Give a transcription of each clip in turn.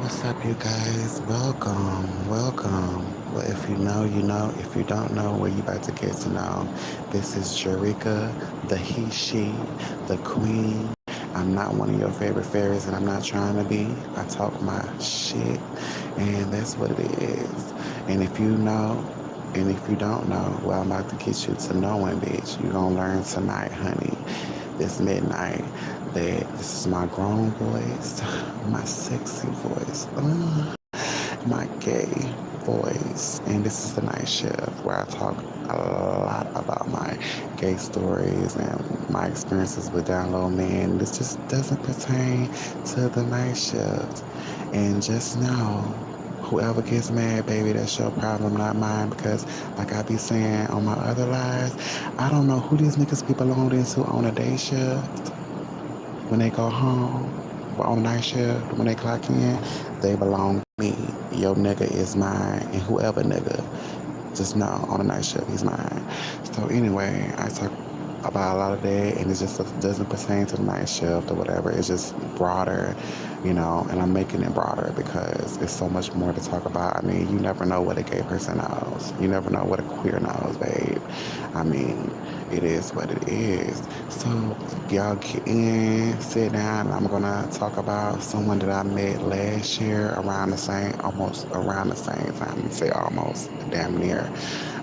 What's up, you guys? Welcome. Well, if you know, you know. If you don't know, well, you about to get to know. This is Jerika, the she, the queen. I'm not one of your favorite fairies, and I'm not trying to be. I talk my shit, and that's what it is. And if you know, and if you don't know, well, I'm about to get you to knowing, bitch. You gonna learn tonight, honey. This midnight, that this is my grown voice, my sexy voice, my gay voice. And this is the night shift where I talk a lot about my gay stories and my experiences with down low men. This just doesn't pertain to the night shift. And just know, whoever gets mad, baby, that's your problem, not mine. Because, like I be saying on my other lives, I don't know who these niggas be belonging to on a day shift when they go home, but on night shift, when they clock in, they belong to me. Your nigga is mine, and whoever nigga, just know on the night shift, he's mine. So anyway, I talk about a lot of that, and it just doesn't pertain to the night shift or whatever. It's just broader, and I'm making it broader because it's so much more to talk about. I mean, you never know what a gay person knows. You never know what a queer knows, babe. I mean, it is what it is. So y'all get in, sit down. I'm gonna talk about someone that I met last year almost around the same time. I'm gonna say almost, damn near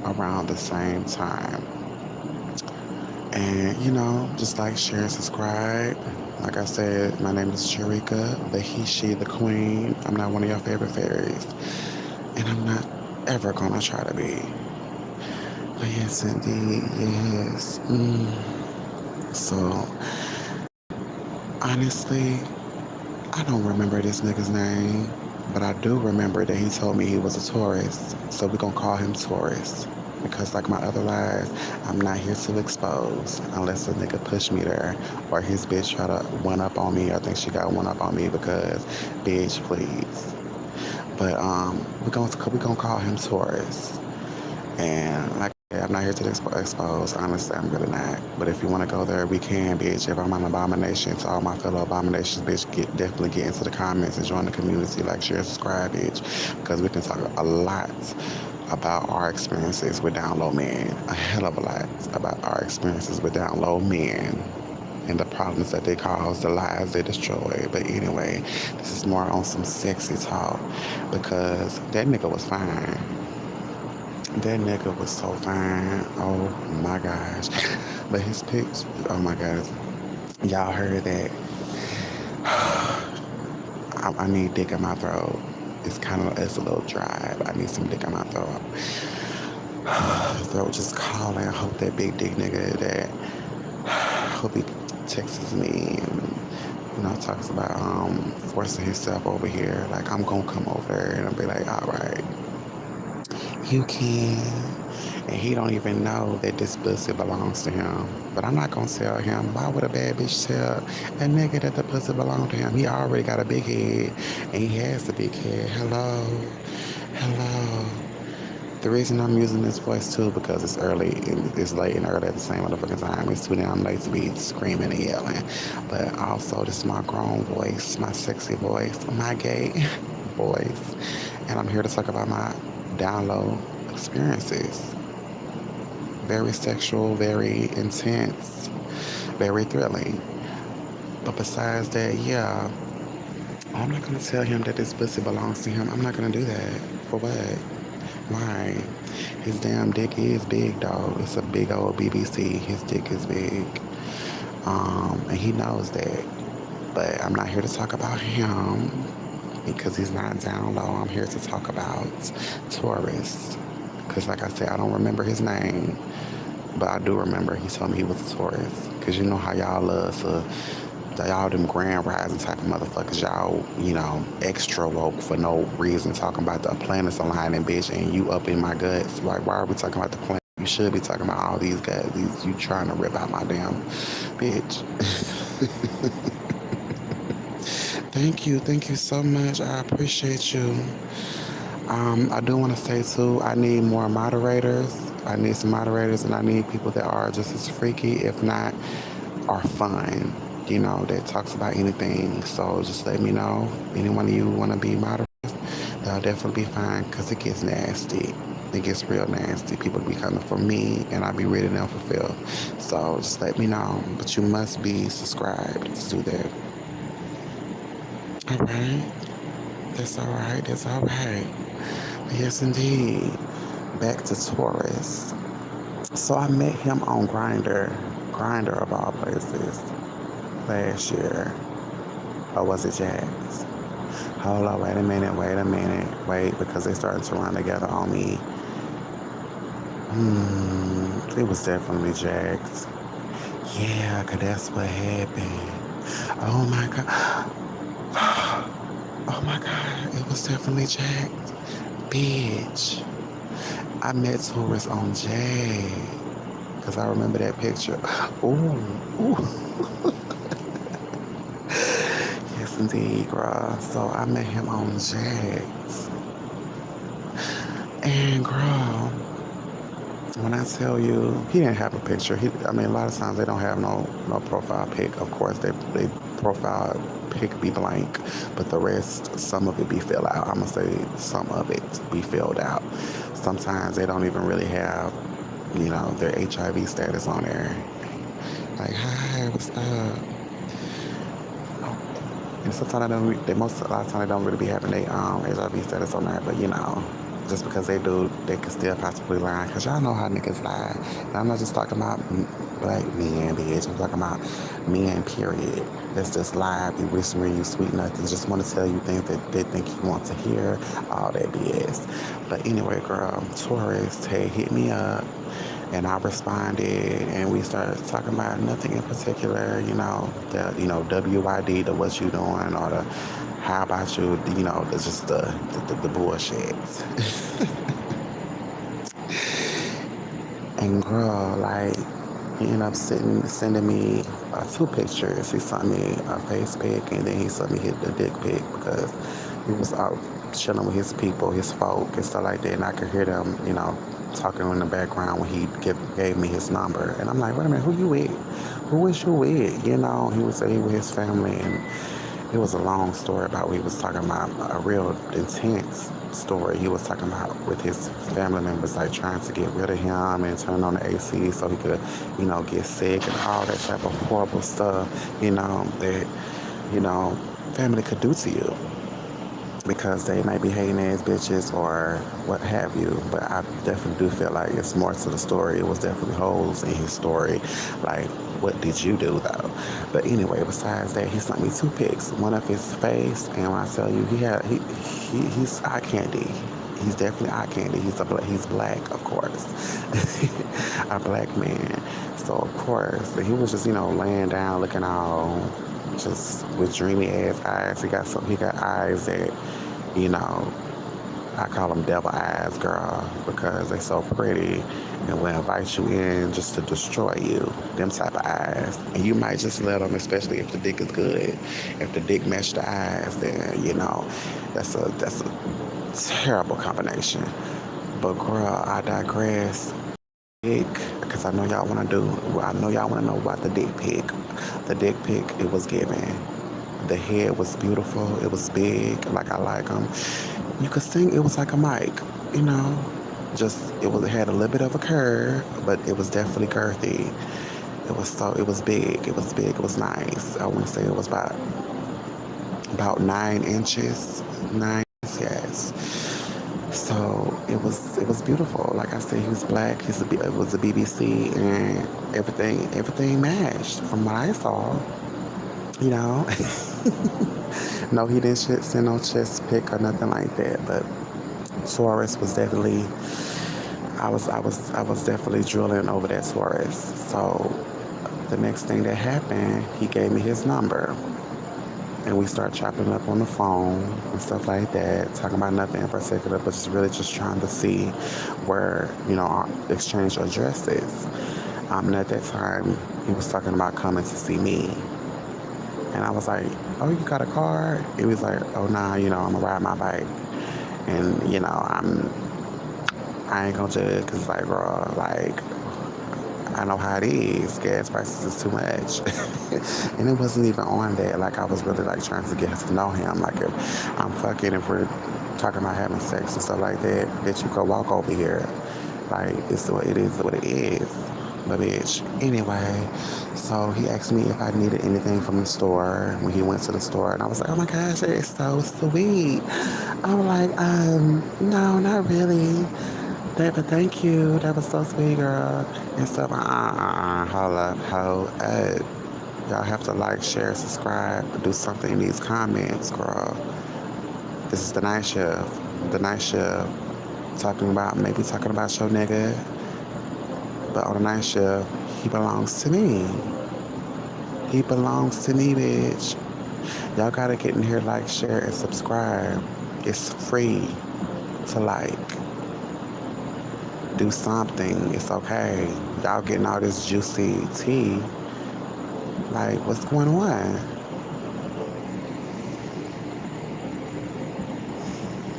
around the same time. And just like, share, and subscribe. Like I said, my name is Sharika, the he, she, the queen. I'm not one of your favorite fairies, and I'm not ever gonna try to be. But yes, indeed, yes. So honestly, I don't remember this nigga's name, but I do remember that he told me he was a Taurus. So we're gonna call him Taurus. Because like my other lies, I'm not here to expose unless a nigga push me there or his bitch try to one up on me. I think she got one up on me because, bitch, please. But we gonna call him Taurus. And like I said, I'm not here to expose. Honestly, I'm really not. But if you want to go there, we can, bitch. If I'm an abomination to all my fellow abominations, bitch, definitely get into the comments and join the community. Like, share, subscribe, bitch. Because we can talk a lot about our experiences with down low men. A hell of a lot about our experiences with down low men and the problems that they cause, the lives they destroy. But anyway, this is more on some sexy talk because that nigga was fine. That nigga was so fine. Oh my gosh. But his pics, oh my gosh. Y'all heard that. I need dick in my throat. It's a little dry. But I need some dick in my throat. Throat just calling. I hope that big dick nigga that, hope he texts me and, talks about forcing himself over here. Like, I'm gonna come over there and I'll be like, all right, you can. And he don't even know that this pussy belongs to him. But I'm not gonna tell him. Why would a bad bitch tell a nigga that the pussy belongs to him? He already got a big head, and he has a big head. Hello, hello. The reason I'm using this voice too because it's early, it's late and early at the same motherfucking time. It's too damn late to be screaming and yelling. But also, this is my grown voice, my sexy voice, my gay voice, and I'm here to talk about my down low experiences. Very sexual, very intense, very thrilling. But besides that, yeah, I'm not gonna tell him that this pussy belongs to him. I'm not gonna do that. For what? Why? His damn dick is big, dog. It's a big old BBC. His dick is big. And he knows that. But I'm not here to talk about him because he's not down low. I'm here to talk about Taurus. Because, like I said, I don't remember his name. But I do remember he told me he was a Taurus. Because you know how y'all love to, y'all them grand rising type of motherfuckers. Y'all, extra woke for no reason, talking about the planets aligning, bitch, and you up in my guts. Like, why are we talking about the planet? You should be talking about all these guys. You trying to rip out my damn bitch. Thank you so much. I appreciate you. I do want to say too, I need more moderators. I need some moderators, and I need people that are just as freaky, if not, are fun. that talks about anything. So just let me know. Any one of you want to be moderators, that'll definitely be fine because it gets nasty. It gets real nasty. People be coming for me and I be ready to fulfill. So just let me know. But you must be subscribed to do that. All right. That's all right. That's all right. Yes, indeed. Back to Taurus. So I met him on Grinder of all places, last year. Or was it Jax? Hold on, wait a minute, wait, because they started to run together on me. It was definitely Jax. Yeah, because that's what happened. Oh my God. Oh my God, it was definitely Jax. Bitch. I met Taurus on Jay. Because I remember that picture. Ooh, ooh. Yes, indeed, girl. So I met him on Jax. And, girl, when I tell you, he didn't have a picture. A lot of times they don't have no profile pic. Of course, they profile pic be blank, but the rest, some of it be filled out. I'm gonna say some of it be filled out. Sometimes they don't even really have, their HIV status on there. Like, hi, what's up? And sometimes a lot of times they don't really be having their HIV status on there, but just because they do, they can still possibly lie. Because y'all know how niggas lie. And I'm not just talking about black men, bitch. I'm talking about men, period. That's just lie, be whispering you sweet nothings. Just want to tell you things that they think you want to hear. All that BS. But anyway, girl, Taurus had hit me up. And I responded, and we started talking about nothing in particular, WYD, the what you doing, or the how about you, just the bullshit. And girl, like, he ended up sending me two pictures. He sent me a face pic, and then he sent me the dick pic because he was out chilling with his people, his folk, and stuff like that. And I could hear them, talking in the background when he gave me his number. And I'm like, wait a minute, who you with? Who is you with? He would say he with his family, and it was a long story about what he was talking about, a real intense story. He was talking about with his family members, like trying to get rid of him and turn on the AC so he could, get sick and all that type of horrible stuff, that, family could do to you because they might be hating ass bitches or what have you. But I definitely do feel like it's more to the story. It was definitely holes in his story. Like, what did you do though? But anyway, besides that, he sent me two pics. One of his face, and when I tell you, he's eye candy. He's definitely eye candy. He's black, of course, a black man. So of course, he was just laying down, looking all just with dreamy ass eyes. He got eyes that, I call them devil eyes, girl, because they so pretty and will invite you in just to destroy you. Them type of eyes. And you might just let them, especially if the dick is good. If the dick match the eyes, then, that's a terrible combination. But girl, I digress. Because I know y'all want to know about the dick pic. The dick pic, it was given. The head was beautiful. It was big, like I like them. You could sing. It was like a mic, it had a little bit of a curve, but it was definitely girthy. It was big. It was big. It was nice. I want to say it was about 9 inches. 9, yes. So it was beautiful. Like I said, he was black. It was a BBC, and everything matched from what I saw. No, he didn't send no chest pic or nothing like that. But Taurus was definitely. I was definitely drilling over that Taurus. So the next thing that happened, he gave me his number. And we start chopping up on the phone and stuff like that, talking about nothing in particular, but just trying to see where, exchange addresses. And at that time, he was talking about coming to see me. And I was like, oh, you got a car? He was like, oh, nah, I'm going to ride my bike. And, I ain't going to judge because, like, bro, like, I know how it is. Gas prices is too much. And it wasn't even on that. Like, I was really, like, trying to get to know him. Like, if I'm fucking, if we're talking about having sex and stuff like that, bitch, you could walk over here. Like, it's what it is, what it is. But bitch, anyway, so he asked me if I needed anything from the store when he went to the store, and I was like, oh my gosh, it's so sweet. I was like, no, not really. But thank you. That was so sweet, girl. And stuff. Hold up, hold up. Y'all have to like, share, subscribe, do something in these comments, girl. This is the night shift. The night shift. Maybe talking about your nigga. But on the night shift, he belongs to me. He belongs to me, bitch. Y'all gotta get in here, like, share, and subscribe. It's free to like do something. It's okay. Y'all getting all this juicy tea. Like, what's going on?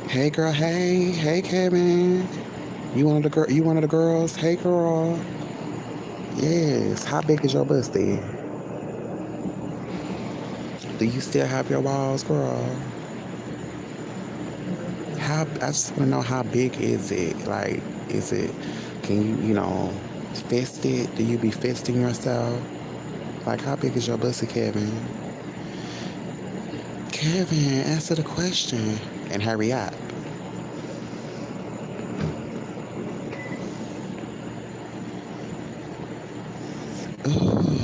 Hey girl, hey Kevin. You one of the girls? Hey girl. Yes. How big is your pussy? Do you still have your walls, girl? I just want to know, how big is it? Like, is it? Can fist it? Do you be fisting yourself? Like, how big is your pussy, Kevin? Kevin, answer the question and hurry up. Ooh,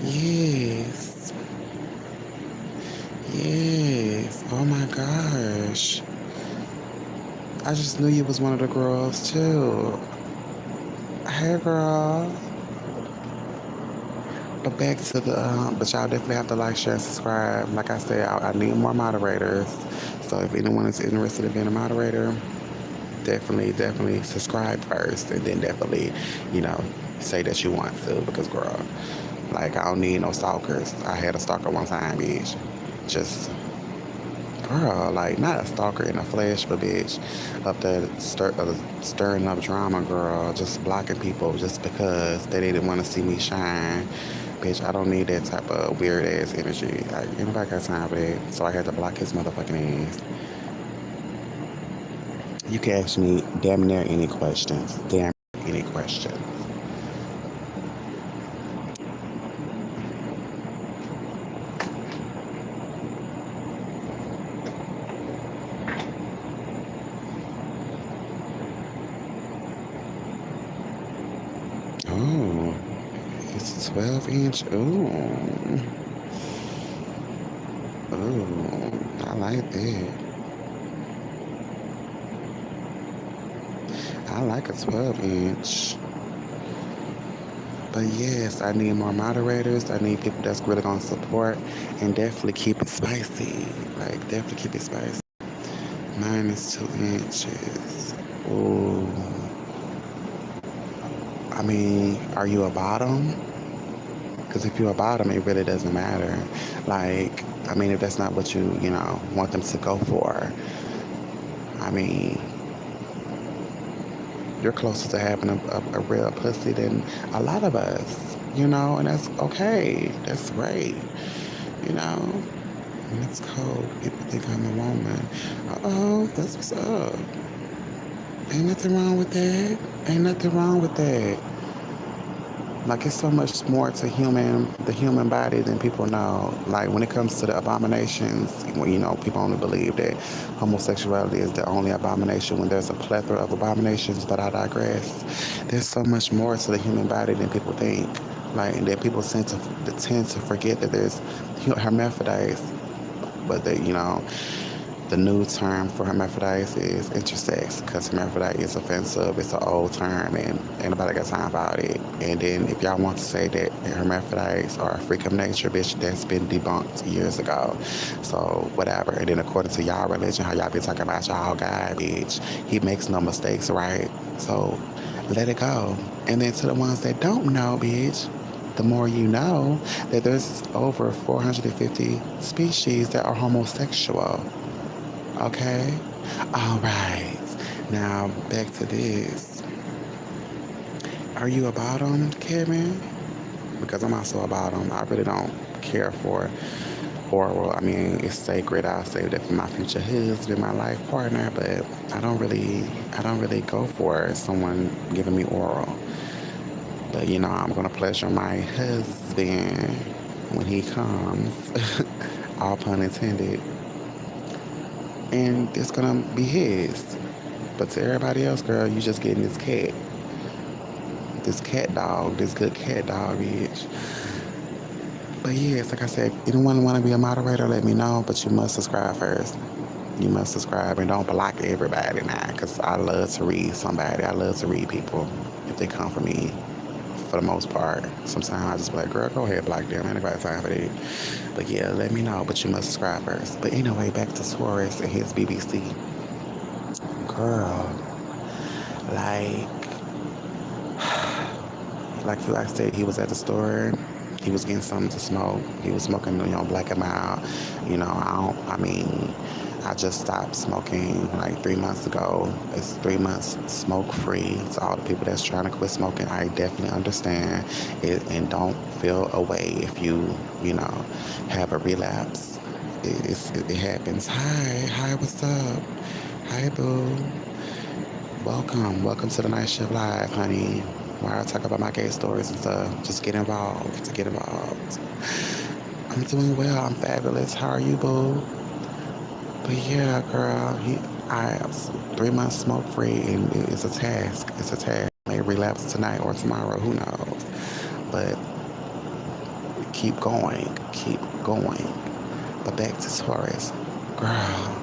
yes, yes. Oh my gosh. I just knew you was one of the girls too. Hey, girl. But back to but y'all definitely have to like, share, and subscribe. Like I said, I need more moderators. So if anyone is interested in being a moderator, definitely subscribe first, and then definitely, you know, say that you want to, because girl, like, I don't need no stalkers. I had a stalker one time, bitch. Just, girl, like, not a stalker in the flesh, but bitch, up there stirring up drama, girl, just blocking people just because they didn't want to see me shine. Bitch, I don't need that type of weird ass energy. Like, anybody got time for that? So I had to block his motherfucking ass. You can ask me damn near any questions. Damn any questions. Oh, it's a 12-inch. Ooh. Ooh, I like that. I like a 12-inch. But yes, I need more moderators. I need people that's really gonna support and definitely keep it spicy. Like, definitely keep it spicy. Mine is 2 inches. Ooh. I mean, are you a bottom? Because if you're a bottom, it really doesn't matter. Like, I mean, if that's not what you want them to go for, I mean, you're closer to having a real pussy than a lot of us, and that's okay. That's great, you know. And it's cold. People think I'm a woman. Uh-oh, that's what's up. Ain't nothing wrong with that. Ain't nothing wrong with that. Like, it's so much more to the human body than people know. Like, when it comes to the abominations, people only believe that homosexuality is the only abomination when there's a plethora of abominations, but I digress. There's so much more to the human body than people think. Like, and that people tend to forget that there's hermaphrodites, but the new term for hermaphrodites is intersex, because hermaphrodite is offensive. It's an old term, and ain't nobody got time about it. And then if y'all want to say that hermaphrodites are a freak of nature, bitch, that's been debunked years ago. So whatever. And then according to y'all religion, how y'all be talking about y'all God, bitch, he makes no mistakes, right? So let it go. And then to the ones that don't know, bitch, the more you know that there's over 450 species that are homosexual. Okay? All right. Now, back to this. Are you about them, Kevin? Because I'm also about them. I really don't care for oral. I mean, it's sacred. I'll save that for my future husband, my life partner. But I don't really go for someone giving me oral. But I'm gonna pleasure my husband when he comes. All pun intended. And it's gonna be his. But to everybody else, girl, you just getting this cat dog, this good cat dog, bitch. But yes, like I said, if anyone want to be a moderator, let me know. But you must subscribe first. You must subscribe and don't block everybody now, because I love to read somebody. I love to read people if they come for me. For the most part, sometimes I just be like, girl, go ahead, block them. Ain't nobody time for that. But yeah, let me know. But you must subscribe first. But anyway, back to Suarez and his BBC. Girl, like like I said, he was at the store. He was getting something to smoke. He was smoking, Black and Mild. I just stopped smoking like 3 months ago. It's 3 months smoke free. To all the people that's trying to quit smoking, I definitely understand it, and don't feel away if you have a relapse. It happens. Hi, what's up? Hi, boo. Welcome to the Night Shift Live, honey. Where I talk about my gay stories and stuff. Just get involved. Get involved. I'm doing well. I'm fabulous. How are you, boo? But yeah, girl, I 3 months smoke free, and it's a task. It's a task. May relapse tonight or tomorrow. Who knows? But keep going. Keep going. But back to Suarez. Girl,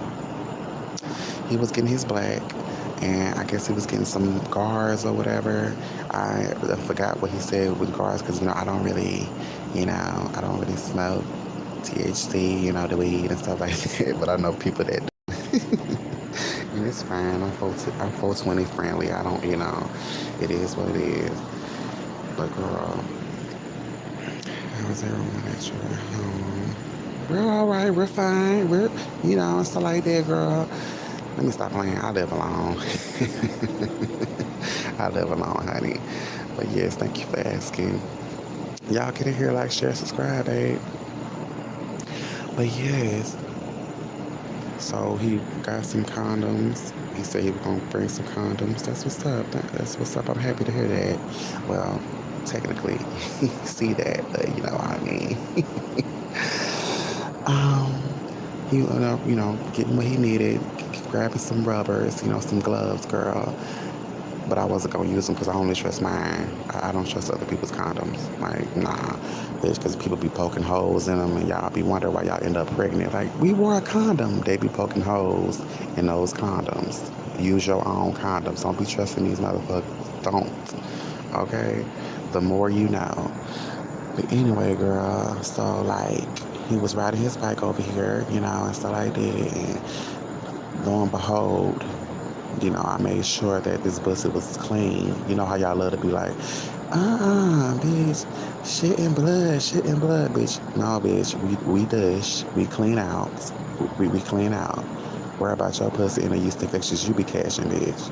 he was getting his black, and I guess he was getting some guards or whatever. I forgot what he said with guards, because I don't really smoke THC, the weed and stuff like that. But I know people that do. And it's fine. I'm 420 friendly. I don't, it is what it is. But girl, how is everyone at your home? We're all right. We're fine. And stuff like that, girl. Let me stop playing. I live alone. I live alone, honey. But yes, thank you for asking. Y'all get in here, like, share, subscribe, babe. But yes, so he got some condoms. He said he was gonna bring some condoms. That's what's up. That's what's up. I'm happy to hear that. Well, technically, see that, but you know what I mean. He ended up, getting what he needed, grabbing some rubbers, some gloves, girl. But I wasn't gonna use them because I only trust mine. I don't trust other people's condoms. Like, nah, bitch, because people be poking holes in them, and y'all be wondering why y'all end up pregnant. Like, we wore a condom. They be poking holes in those condoms. Use your own condoms. Don't be trusting these motherfuckers. Don't. Okay? The more you know. But anyway, girl, so like, he was riding his bike over here, and stuff like that. And lo and behold, I made sure that this pussy was clean. You know how y'all love to be like, bitch, shit and blood, bitch. No, bitch, we dish, we clean out, we clean out. Worry about your pussy and the yeast infections you be catching, bitch.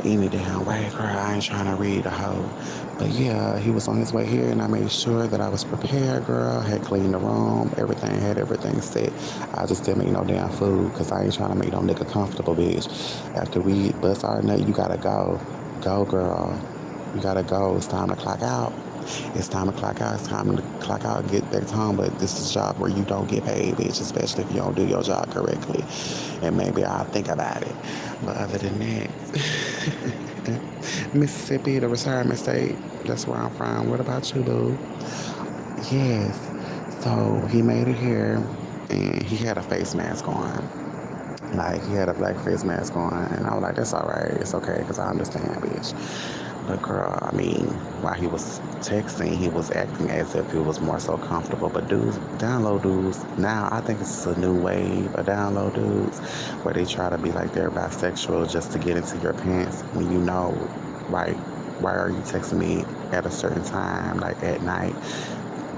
Any damn way, girl, I ain't trying to read the hoe. But yeah, he was on his way here, and I made sure that I was prepared, girl. Had cleaned the room, had everything set. I just didn't make no damn food, because I ain't trying to make no nigga comfortable, bitch. After we bust our nut, you gotta go. Go, girl. You gotta go. It's time to clock out. It's time to clock out. It's time to clock out and get back home. But this is a job where you don't get paid, bitch, especially if you don't do your job correctly. And maybe I'll think about it. But other than that, Mississippi, the retirement state, that's where I'm from. What about you, boo? Yes. So he made it here, and he had a face mask on. Like, he had a black face mask on, and I was like, that's all right. It's okay, because I understand, bitch. But girl, while he was texting, he was acting as if he was more so comfortable. But dudes, down low dudes, now I think it's a new wave of down low dudes where they try to be like they're bisexual just to get into your pants when you know, like, why are you texting me at a certain time, like at night?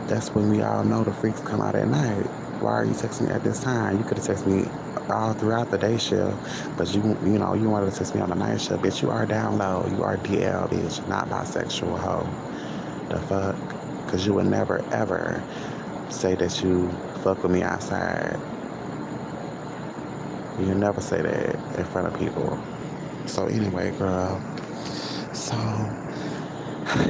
That's when we all know the freaks come out at night. Why are you texting me at this time? You could have texted me all throughout the day shift, but you wanted to text me on the night shift, bitch. You are down low. You are DL, bitch, not bisexual hoe. The fuck? Cause you would never ever say that you fuck with me outside. You never say that in front of people. So anyway, girl. So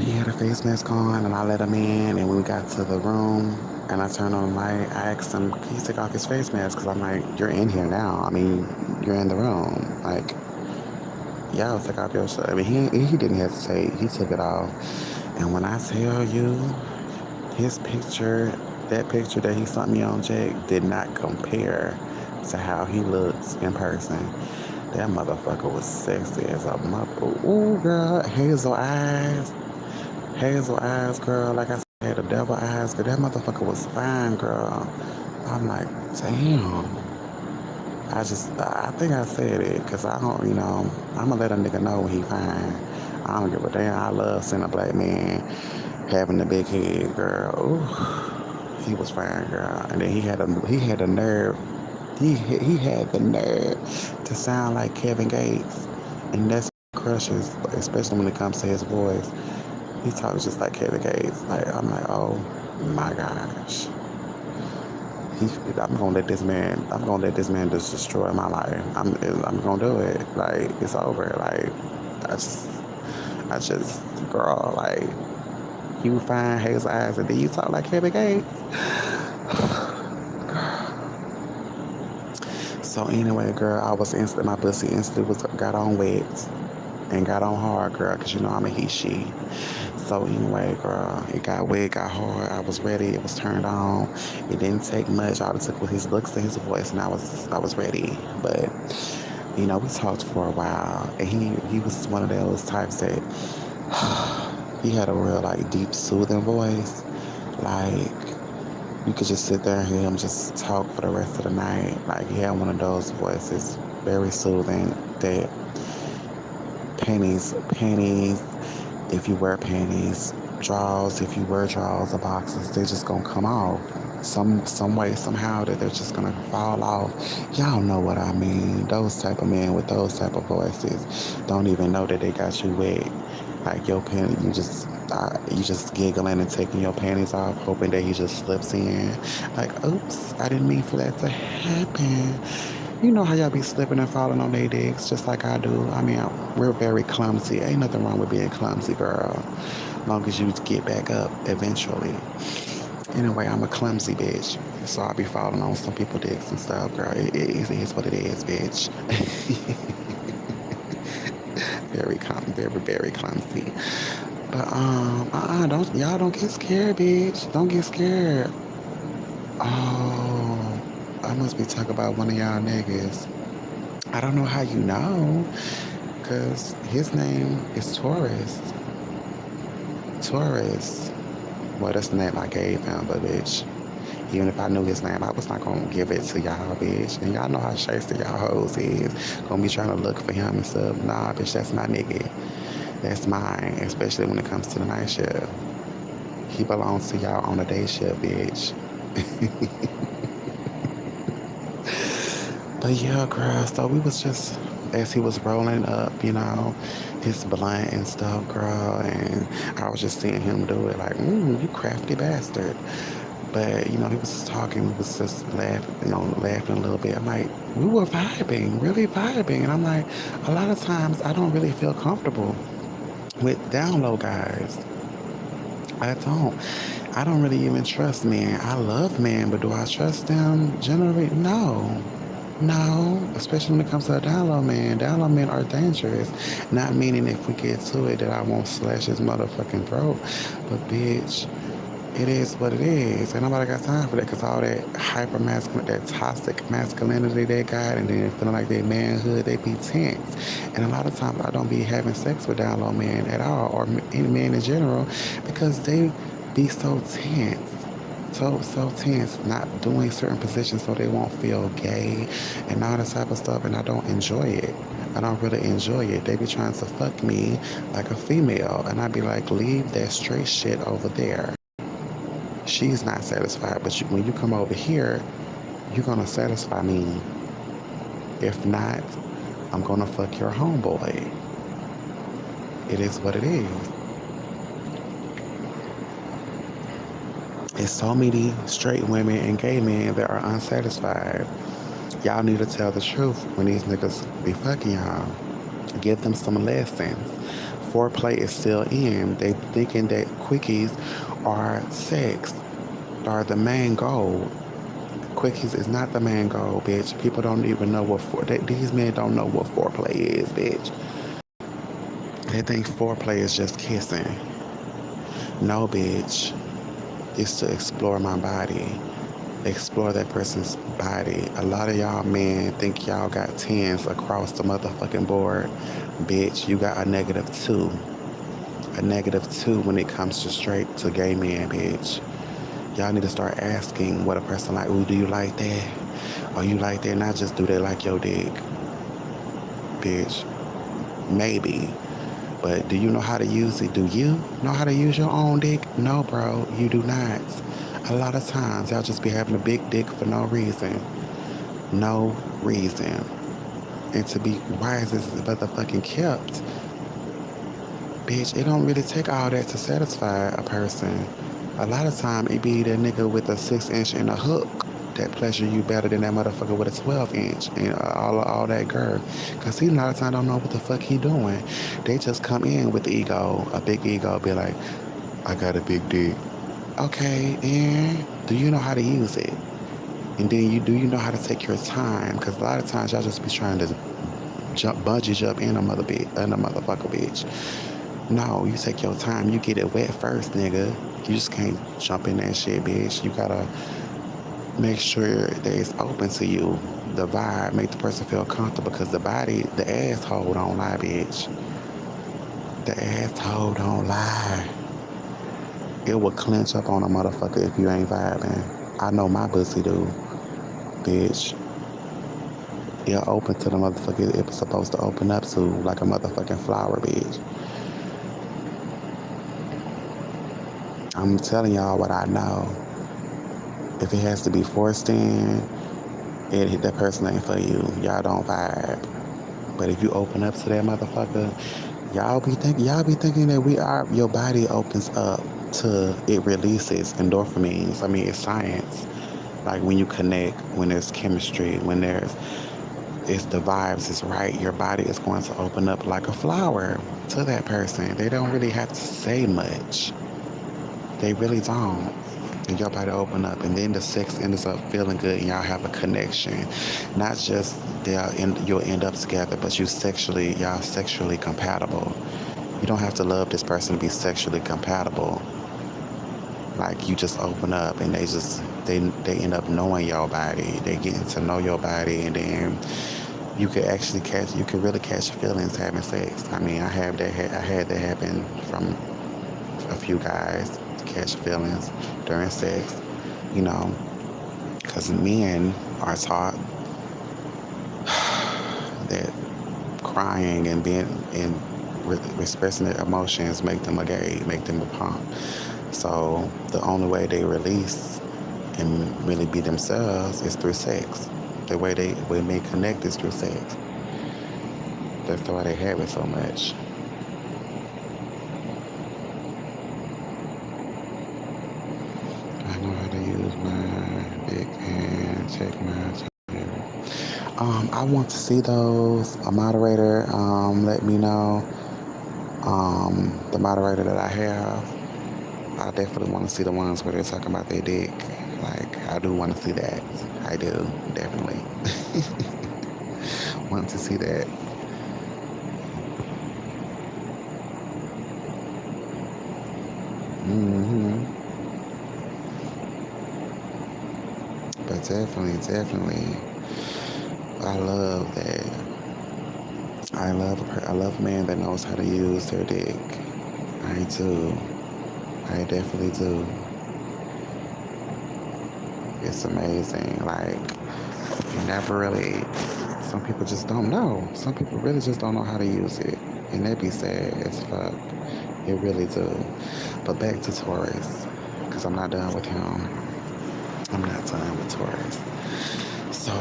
he had a face mask on, and I let him in. And when we got to the room, and I turned on the light, I asked him, "Can you take off his face mask?" Because I'm like, "You're in here now. I mean, you're in the room. Like, yeah, I'll take off your shirt." I mean, he didn't hesitate. He took it off. And when I tell you, his picture, that picture that he sent me on Jake, did not compare to how he looks in person. That motherfucker was sexy as a mother. Ooh, girl, hazel eyes, girl. Like I said, had the devil eyes, girl. That motherfucker was fine, girl. I'm like, damn. I think I said it, because I don't, I'm gonna let a nigga know when he fine. I don't give a damn. I love seeing a black man having a big head, girl. Ooh, he was fine, girl. And then he had a nerve. He had the nerve to sound like Kevin Gates, and that's crushes, especially when it comes to his voice. He talks just like Kevin Gates. Like, I'm like, oh my gosh. I'm gonna let this man just destroy my life. I'm gonna do it. Like, it's over. Like, I just, girl, like, you fine hazel eyes, and then you talk like Kevin Gates. So anyway, girl, my pussy instantly got on wet and got on hard, girl, because I'm a she. So anyway, girl, it got wet, got hard. I was ready. It was turned on. It didn't take much. All it took was his looks and his voice, and I was ready. But we talked for a while, and he was one of those types that he had a real like deep, soothing voice, like. You could just sit there and hear him just talk for the rest of the night. Like, he had one of those voices, very soothing, that panties, if you wear panties, drawers, if you wear drawers or boxes, they're just gonna come off. Some way, somehow, that they're just gonna fall off. Y'all know what I mean. Those type of men with those type of voices don't even know that they got you wet. Like, your panties, you just giggling and taking your panties off, hoping that he just slips in. Like, oops, I didn't mean for that to happen. You know how y'all be slipping and falling on their dicks just like I do. I mean, we're very clumsy. Ain't nothing wrong with being clumsy, girl. As long as you get back up eventually. Anyway, I'm a clumsy bitch. So I be falling on some people's dicks and stuff, girl. It is what it is, bitch. Very clumsy. But don't get scared, bitch. Don't get scared. Oh, I must be talking about one of y'all niggas. I don't know how you know, cause his name is Taurus. Taurus. Well, that's the name I gave him, but bitch, even if I knew his name, I was not gonna give it to y'all, bitch. And y'all know how shasty y'all hoes is. Gonna be trying to look for him and stuff. Nah, bitch, that's my nigga. That's mine, especially when it comes to the night shift. He belongs to y'all on the day shift, bitch. But yeah, girl, so we was just, as he was rolling up, his blunt and stuff, girl, and I was just seeing him do it like, you crafty bastard. But, he was talking, we was just laughing a little bit. I'm like, we were vibing, really vibing. And I'm like, a lot of times I don't really feel comfortable with down low guys. I don't really even trust men. I love men, but do I trust them generally? No, especially when it comes to a down low man. Down low men are dangerous. Not meaning if we get to it that I won't slash his motherfucking throat. But bitch, it is what it is. And nobody got time for that, because all that hyper masculine, that toxic masculinity they got, and then feeling like their manhood, they be tense. And a lot of times I don't be having sex with down low men at all, or any men in general, because they be so tense. So tense, not doing certain positions so they won't feel gay and all that type of stuff, and I don't enjoy it. I don't really enjoy it. They be trying to fuck me like a female, and I be like, leave that straight shit over there. She's not satisfied, but when you come over here, you're gonna satisfy me. If not, I'm gonna fuck your homeboy. It is what it is. It's so many straight women and gay men that are unsatisfied. Y'all need to tell the truth when these niggas be fucking y'all. Give them some lessons. Foreplay is still in. They thinking that quickies are sex, are the main goal. Quickies is not the main goal, bitch. People don't even know these men don't know what foreplay is, bitch. They think foreplay is just kissing. No, bitch. It's to explore my body. Explore that person's body. A lot of y'all men think y'all got 10s across the motherfucking board. Bitch, you got a -2. A -2 when it comes to straight to gay men, bitch. Y'all need to start asking what a person like, ooh, do you like that? Or you like that? Not just do they like your dick. Bitch. Maybe. But do you know how to use it? Do you know how to use your own dick? No, bro, you do not. A lot of times, y'all just be having a big dick for no reason. No reason. And to be wise is motherfucking kept. Bitch, it don't really take all that to satisfy a person. A lot of time, it be that nigga with a 6-inch and a hook that pleasure you better than that motherfucker with a 12-inch and all that girl. Because he a lot of time don't know what the fuck he doing. They just come in with the ego, a big ego, be like, I got a big dick. Okay, and do you know how to use it? And then do you know how to take your time? Because a lot of times y'all just be trying to bungee jump in a motherfucker bitch. No, you take your time. You get it wet first, nigga. You just can't jump in that shit, bitch. You gotta make sure that it's open to you. The vibe, make the person feel comfortable because the body, the asshole don't lie, bitch. The asshole don't lie. It will clench up on a motherfucker if you ain't vibing. I know my pussy do, bitch. It'll open to the motherfucker it was supposed to open up to, like a motherfucking flower, bitch. I'm telling y'all what I know. If it has to be forced in, that person ain't for you. Y'all don't vibe. But if you open up to that motherfucker, y'all be thinking that your body opens up to, it releases endorphins. I mean, it's science. Like when you connect, when there's chemistry, it's the vibes is right, your body is going to open up like a flower to that person. They don't really have to say much. They really don't. And your body open up, and then the sex ends up feeling good, and y'all have a connection. Not just you'll end up together, but y'all sexually compatible. You don't have to love this person to be sexually compatible. Like you just open up, and they end up knowing your body. They getting to know your body, and then you could really catch feelings having sex. I mean, I had that happen from a few guys, catch feelings during sex, you know, because men are taught that crying and expressing their emotions make them a gay, make them a punk. So the only way they release and really be themselves is through sex. The way men connect is through sex. That's why they have it so much. I know how to use my dick and check my time. I want to see those. A moderator, let me know. The moderator that I have, I definitely want to see the ones where they're talking about their dick. Like, I do want to see that. I do, definitely. Want to see that. But definitely, I love that. I love a man that knows how to use their dick. I do. I definitely do. It's amazing. Like, you never really, some people just don't know. Some people really just don't know how to use it. And that be sad as fuck. It really do. But back to Taurus, because I'm not done with him. I'm not done with Taurus. So,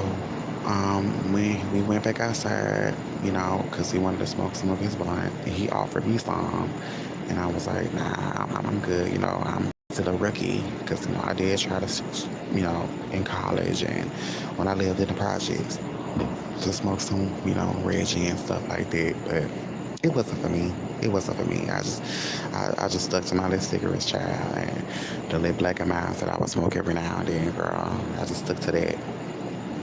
when we went back outside, you know, because he wanted to smoke some of his blunt, and he offered me some, and I was like, nah, I'm good, you know, I'm still a rookie, because, you know, I did try to, you know, in college and when I lived in the projects, to smoke some, you know, Reggie and stuff like that, but it wasn't for me. It wasn't for me. I just stuck to my little cigarettes, child, and the little black and miles that I would smoke every now and then, girl. I just stuck to that.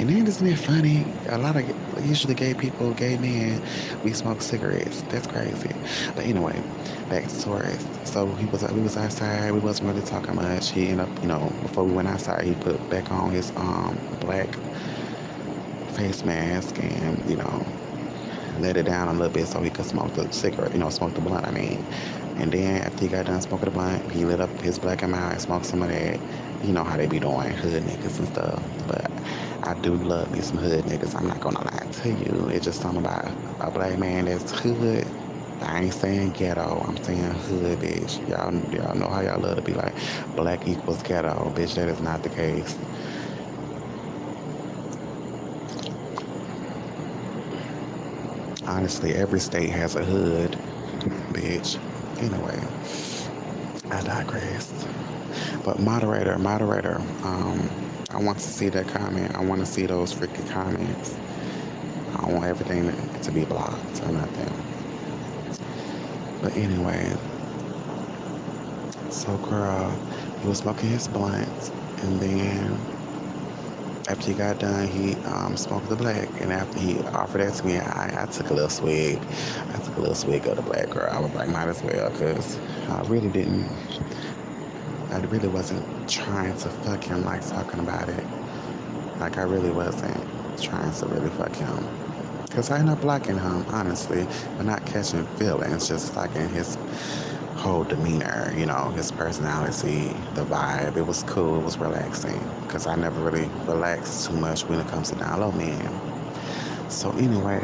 And then isn't it funny? A lot of usually gay people, gay men, we smoke cigarettes. That's crazy. But anyway, back to Taurus. So we was outside. We wasn't really talking much. He ended up, you know, before we went outside, he put back on his black face mask and let it down a little bit so he could smoke the cigarette, smoke the blunt. I mean, and then after he got done smoking the blunt, he lit up his black and mild and smoked some of that. You know how they be doing, hood niggas and stuff. But I do love me some hood niggas. I'm not gonna lie to you. It's just something about a black man that's hood. I ain't saying ghetto. I'm saying hood, bitch. Y'all know how y'all love to be like black equals ghetto, bitch. That is not the case. Honestly, every state has a hood, bitch. Anyway, I digress. But moderator, I want to see that comment. I want to see those freaking comments. I don't want everything to be blocked or nothing. But anyway, so girl, he was smoking his blunt, and then after he got done, he smoked the black, and after he offered that to me, I took a little swig. I took a little swig of the black, girl. I was like, might as well, because I really didn't. I really wasn't trying to fuck him like talking about it. Like I really wasn't trying to really fuck him. Because I ended up liking him, honestly, but not catching feelings, just liking his whole demeanor, his personality, the vibe. It was cool, it was relaxing. Because I never really relax too much when it comes to down low men. So anyway,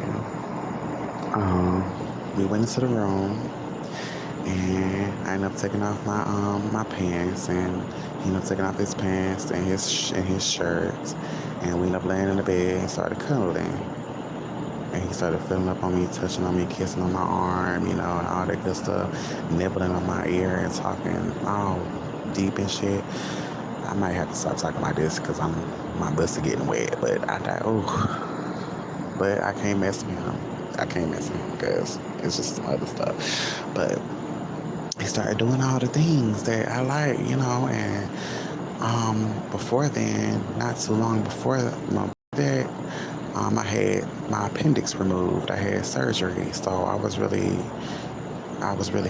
we went into the room and I ended up taking off my pants, and he ended up taking off his pants and his shirt, and we ended up laying in the bed and started cuddling. And he started filling up on me, touching on me, kissing on my arm, and all that good stuff, nibbling on my ear and talking all deep and shit. I might have to stop talking like this because my pussy getting wet, but I thought, oh, but I can't mess with him. I can't mess with him because it's just some other stuff. But he started doing all the things that I like, and before then, not too long before that, I had my appendix removed. I had surgery, so I was really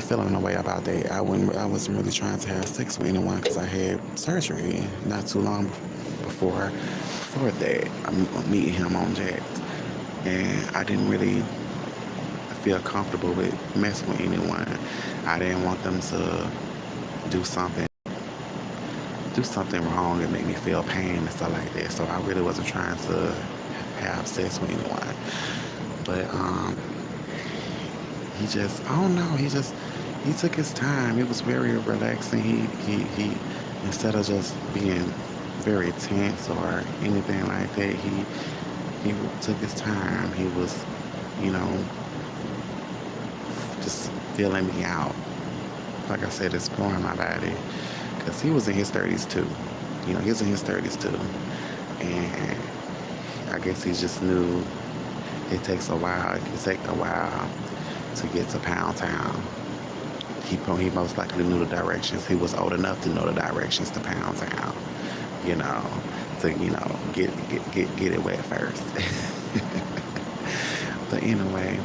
feeling a way about that. I wasn't really trying to have sex with anyone because I had surgery not too long before that. I'm meeting him on Jack, and I didn't really feel comfortable with messing with anyone. I didn't want them to do something wrong and make me feel pain and stuff like that. So I really wasn't trying to have sex with anyone. But I don't know, he took his time. It was very relaxing. He instead of just being very tense or anything like that, he took his time. He was, you know, just feeling me out. Like I said, exploring my body. Because he was in his 30s too. He was in his 30s too. And I guess he just knew it takes a while. It could take a while to get to Pound Town. He most likely knew the directions. He was old enough to know the directions to Pound Town. To get it wet first. But anyway,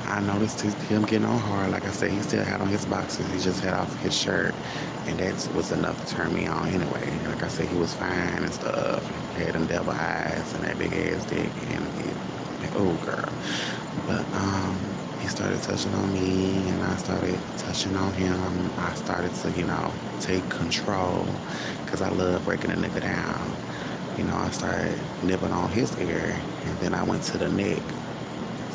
I noticed him getting on hard. Like I said, he still had on his boxers. He just had off his shirt, and that was enough to turn me on anyway. Like I said, he was fine and stuff. Had them devil eyes and that big ass dick, and oh girl. But he started touching on me, and I started touching on him. I started to, take control, because I love breaking a nigga down. I started nibbling on his ear, and then I went to the neck.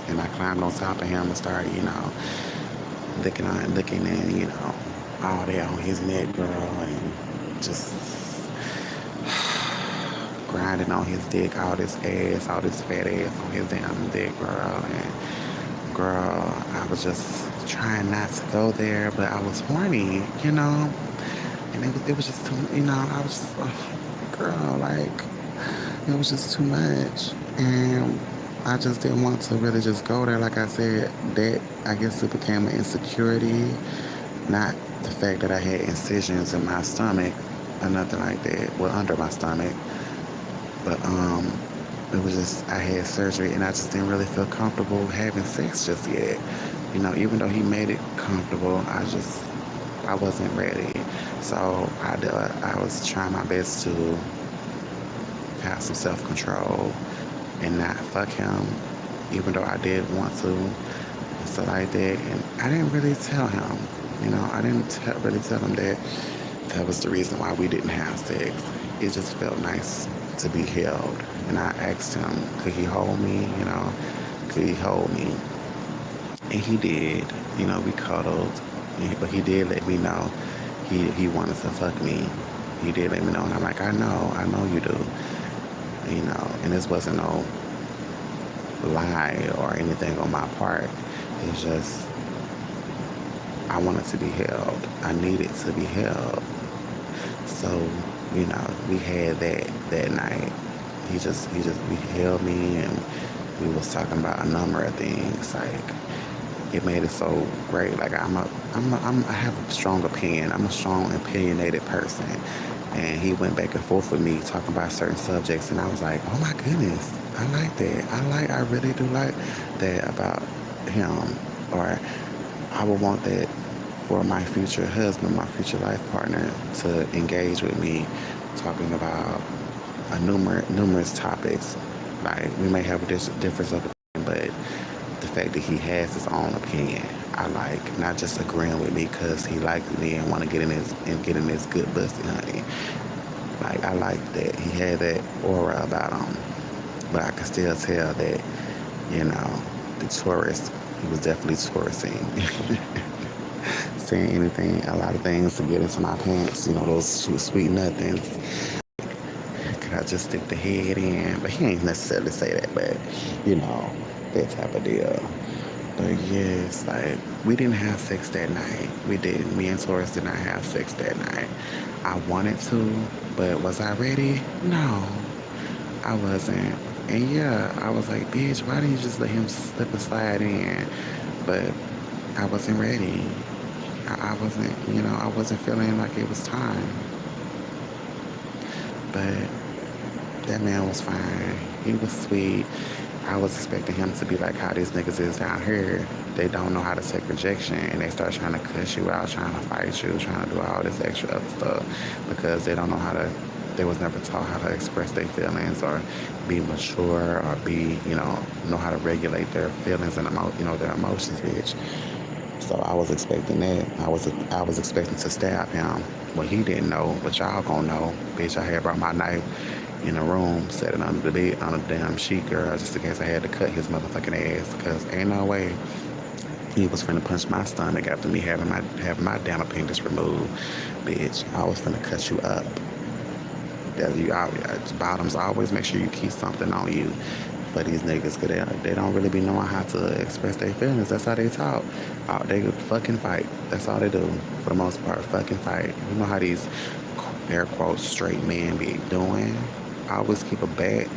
And I climbed on top of him and started, looking and, all that on his neck, girl, and just, grinding on his dick, all this ass, all this fat ass on his damn dick, girl. And girl, I was just trying not to go there, but I was horny, and it was just too, I was just, girl, like, it was just too much. And I just didn't want to really just go there. Like I said, that, I guess it became an insecurity, not the fact that I had incisions in my stomach or nothing like that, well, under my stomach. But it was just, I had surgery and I just didn't really feel comfortable having sex just yet. Even though he made it comfortable, I wasn't ready. So I was trying my best to have some self-control and not fuck him, even though I did want to and stuff like that. And I didn't really tell him, I didn't really tell him that that was the reason why we didn't have sex. It just felt nice to be held. And I asked him, could he hold me, could he hold me? And he did, we cuddled, but he did let me know he wanted to fuck me. He did let me know, and I'm like, I know you do, and this wasn't no lie or anything on my part. It's just, I wanted to be held. I needed to be held. So, we had that night. We held me, and we was talking about a number of things. Like, it made it so great. Like, I have a strong opinion. I'm a strong, opinionated person. And he went back and forth with me talking about certain subjects, and I was like, oh my goodness, I like that. I really do like that about him. Or I would want that for my future husband, my future life partner, to engage with me, talking about numerous topics. Like, we may have a difference of opinion, but the fact that he has his own opinion, I like. Not just agreeing with me because he likes me and want to get in his good pussy, honey. Like, I like that he had that aura about him, but I could still tell that, the tourist, he was definitely touristing. Saying anything, a lot of things to get into my pants, those sweet nothings. Could I just stick the head in? But he ain't necessarily say that, but, that type of deal. But yes, like, we didn't have sex that night. We didn't. Me and Taurus did not have sex that night. I wanted to, but was I ready? No, I wasn't. And yeah, I was like, bitch, why didn't you just let him slip and slide in? But I wasn't ready. I wasn't, I wasn't feeling like it was time. But that man was fine. He was sweet. I was expecting him to be like how these niggas is down here. They don't know how to take rejection, and they start trying to cuss you out, trying to fight you, trying to do all this extra other stuff because they don't know how to, they was never taught how to express their feelings or be mature or be, know how to regulate their feelings and their emotions, bitch. So I was expecting that. I was expecting to stab him. Well, he didn't know, but y'all gonna know. Bitch, I had brought my knife in the room, set it under the bed, on a damn sheet, girl, just in case I had to cut his motherfucking ass. Because ain't no way he was finna punch my stomach after me having my damn appendix removed. Bitch, I was finna cut you up. Bottoms, always make sure you keep something on you for these niggas, because they don't really be knowing how to express their feelings. That's how they talk. They fucking fight. That's all they do for the most part. Fucking fight. You know how these air quotes straight men be doing? Always keep a bat,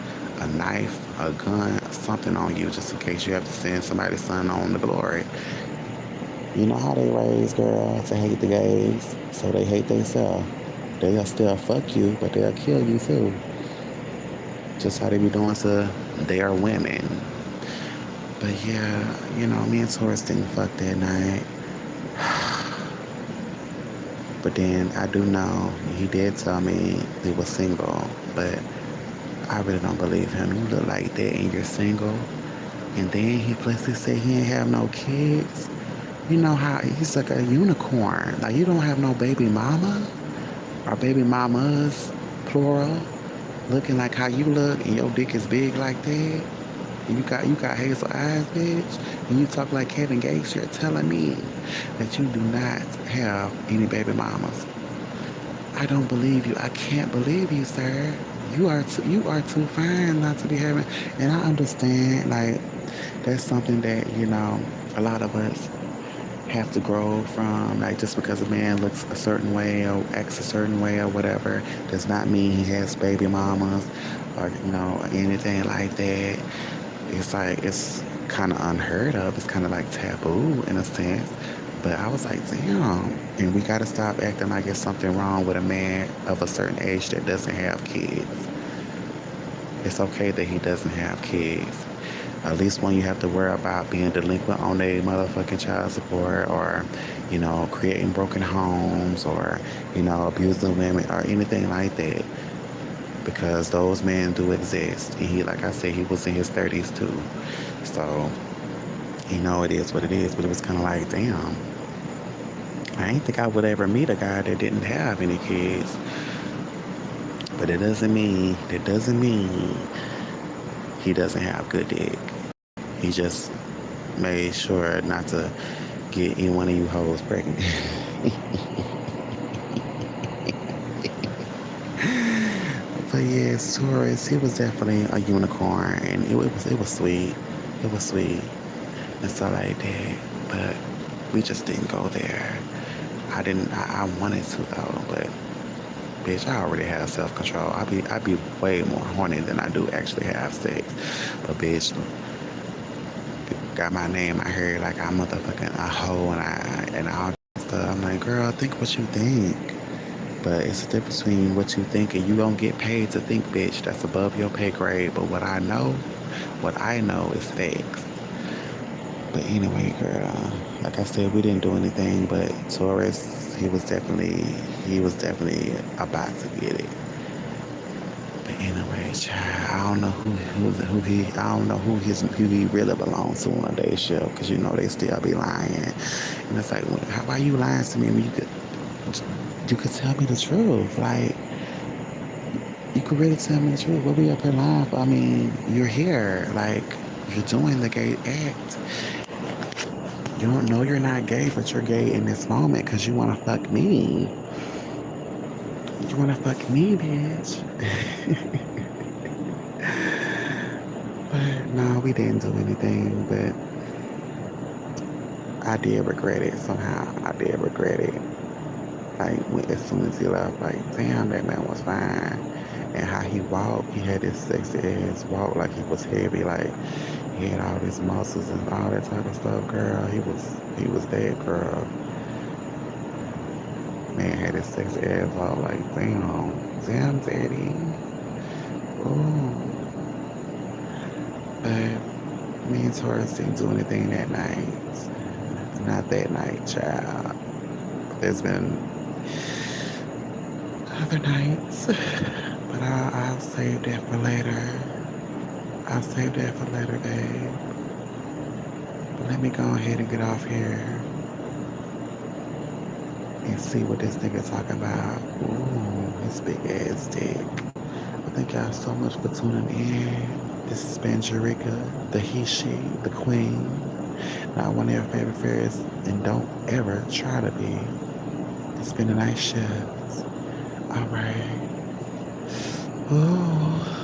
a knife, a gun, something on you just in case you have to send somebody's son on the glory. You know how they raise girls to hate the gays, so they hate themselves. They'll still fuck you, but they'll kill you too. Just how they be doing to their women. But yeah, me and Taurus didn't fuck that night. But then I do know he did tell me he was single, but I really don't believe him. You look like that and you're single. And then he plainly said he ain't have no kids. You know how he's like a unicorn. Like, you don't have no baby mama or baby mamas, plural, looking like how you look, and your dick is big like that. And you got hazel eyes, bitch. And you talk like Kevin Gates. You're telling me that you do not have any baby mamas. I don't believe you. I can't believe you, sir. you are too fine not to be having. And I understand, like, that's something that, a lot of us have to grow from. Like, just because a man looks a certain way or acts a certain way or whatever does not mean he has baby mamas or, anything like that. It's like, it's kind of unheard of. It's kind of like taboo in a sense. But I was like, damn. And we got to stop acting like it's something wrong with a man of a certain age that doesn't have kids. It's okay that he doesn't have kids. At least when you have to worry about being delinquent on a motherfucking child support or, creating broken homes or, abusing women or anything like that. Because those men do exist. And he, like I said, he was in his 30s too. So, it is what it is. But it was kind of like, damn, I ain't think I would ever meet a guy that didn't have any kids. But that doesn't mean he doesn't have good dick. He just made sure not to get any one of you hoes pregnant. But yes, Taurus, he was definitely a unicorn, and it was sweet. It was sweet and stuff like that. But we just didn't go there. I didn't. I wanted to though, but bitch, I already have self control. I be way more horny than I do actually have sex. But bitch, got my name out here like I'm motherfucking a hoe and all that stuff. I'm like, girl, think what you think. But it's the difference between what you think and you don't get paid to think, bitch. That's above your pay grade. But what I know is facts. But anyway, girl, like I said, we didn't do anything. But Taurus, he was definitely about to get it. But anyway, child, I don't know who he really belongs to on a day shift, because they still be lying, and it's like, why you lying to me when you could tell me the truth? Like, you could really tell me the truth. What we up here lying for? I mean, you're here, like, you're doing the gay act. You don't know you're not gay, but you're gay in this moment because you want to fuck me. You want to fuck me, bitch. But no, we didn't do anything. But I did regret it somehow. I did regret it. Like, as soon as he left, like, damn, that man was fine. And how he walked, he had this sexy ass walk, like he was heavy, like he had all these muscles and all that type of stuff, girl. He was that, girl. Man had this sexy ass walk, like, damn, daddy. Ooh. But me and Taurus didn't do anything that night. Not that night, child. There's been other nights, but I'll save that for later. I'll save that for later, babe. But let me go ahead and get off here and see what this nigga talking about. Ooh, his big ass dick. I thank y'all so much for tuning in. This has been Jerika, the he, she, the queen. Not one of your favorite fairies, and don't ever try to be. It's been a nice shift. All right. Ooh.